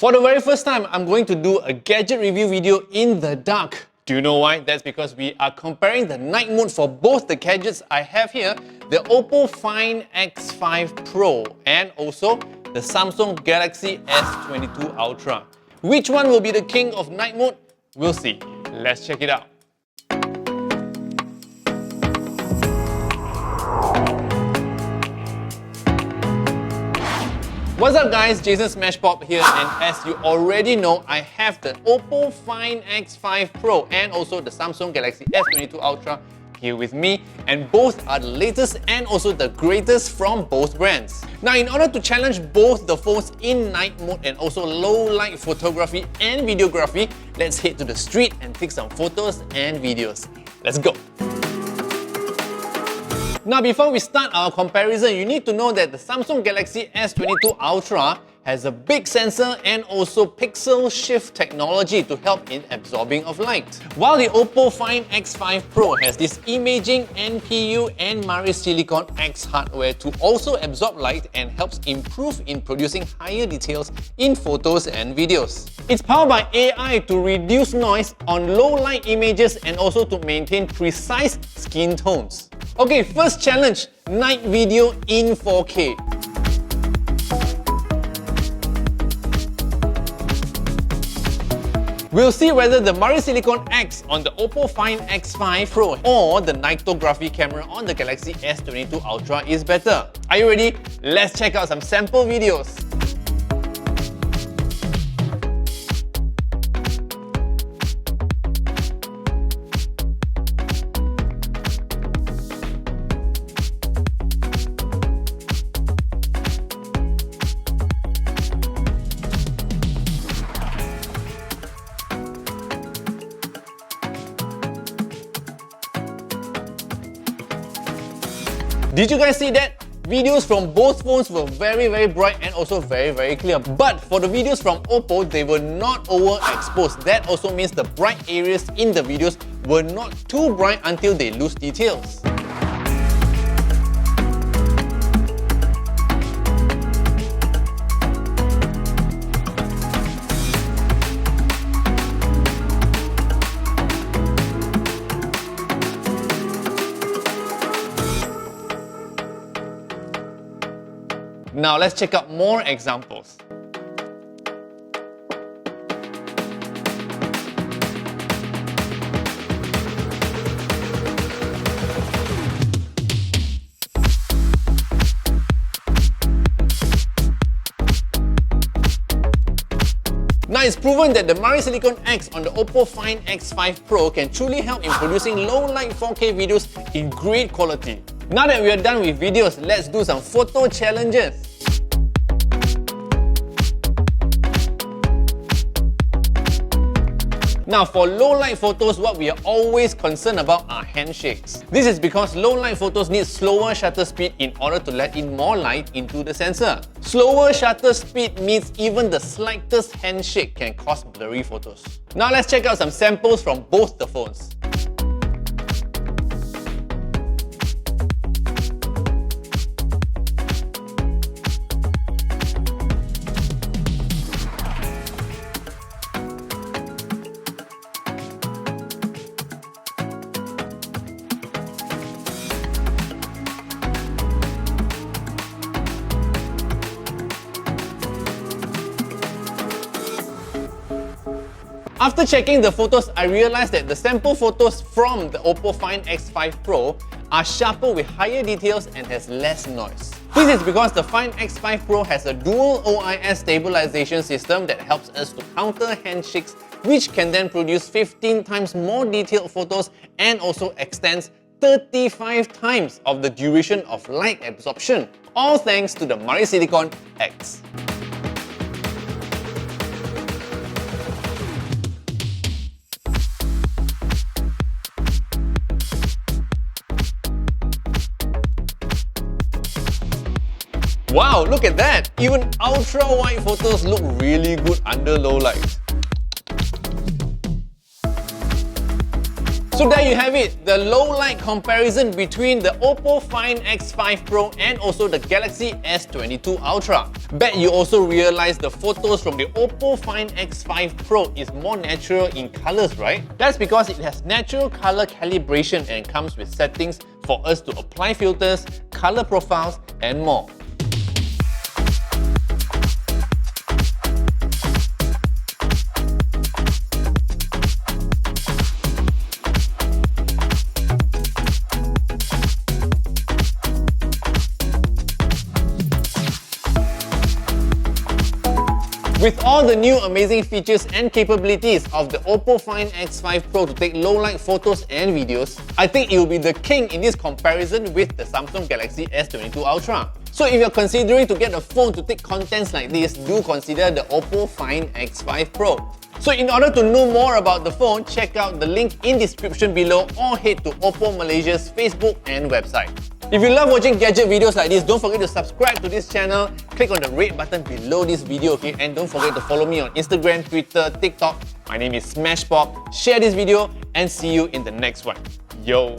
For the very first time, I'm going to do a gadget review video in the dark. Do you know why? That's because we are comparing the night mode for both the gadgets I have here, the OPPO Find X5 Pro and also the Samsung Galaxy S22 Ultra. Which one will be the king of night mode? We'll see. Let's check it out. What's up guys, Jason Smashpop here, and as you already know, I have the OPPO Find X5 Pro and also the Samsung Galaxy S22 Ultra here with me, and both are the latest and also the greatest from both brands. Now, in order to challenge both the phones in night mode and also low light photography and videography, let's head to the street and take some photos and videos. Let's go! Now, before we start our comparison, you need to know that the Samsung Galaxy S22 Ultra has a big sensor and also pixel shift technology to help in absorbing of light. While the OPPO Find X5 Pro has this imaging NPU and Marisilicon X hardware to also absorb light and helps improve in producing higher details in photos and videos. It's powered by AI to reduce noise on low light images and also to maintain precise skin tones. Okay, first challenge, night video in 4K. We'll see whether the Marisilicon X on the OPPO Find X5 Pro or the Nightography camera on the Galaxy S22 Ultra is better. Are you ready? Let's check out some sample videos. Did you guys see that? Videos from both phones were very bright and also very clear. But for the videos from OPPO, they were not overexposed. That also means the bright areas in the videos were not too bright until they lose details. Now let's check out more examples. Now, it's proven that the Marisilicon X on the OPPO Find X5 Pro can truly help in producing low light 4K videos in great quality. Now that we are done with videos, let's do some photo challenges. Now, for low light photos, what we are always concerned about are handshakes. This is because low light photos need slower shutter speed in order to let in more light into the sensor. Slower shutter speed means even the slightest handshake can cause blurry photos. Now let's check out some samples from both the phones. After checking the photos, I realized that the sample photos from the OPPO Find X5 Pro are sharper with higher details and has less noise. This is because the Find X5 Pro has a dual OIS stabilization system that helps us to counter handshakes, which can then produce 15 times more detailed photos and also extends 35 times of the duration of light absorption, all thanks to the Marisilicon X. Wow, look at that! Even ultra-wide photos look really good under low light. So there you have it, the low light comparison between the OPPO Find X5 Pro and also the Galaxy S22 Ultra. Bet you also realize the photos from the OPPO Find X5 Pro is more natural in colors, right? That's because it has natural color calibration and comes with settings for us to apply filters, color profiles, and more. With all the new amazing features and capabilities of the OPPO Find X5 Pro to take low light photos and videos, I think it will be the king in this comparison with the Samsung Galaxy S22 Ultra. So if you're considering to get a phone to take contents like this, do consider the OPPO Find X5 Pro. So in order to know more about the phone, check out the link in description below or head to OPPO Malaysia's Facebook and website. If you love watching gadget videos like this, don't forget to subscribe to this channel, click on the red button below this video, okay? And don't forget to follow me on Instagram, Twitter, TikTok. My name is Smashpop. Share this video and see you in the next one. Yo!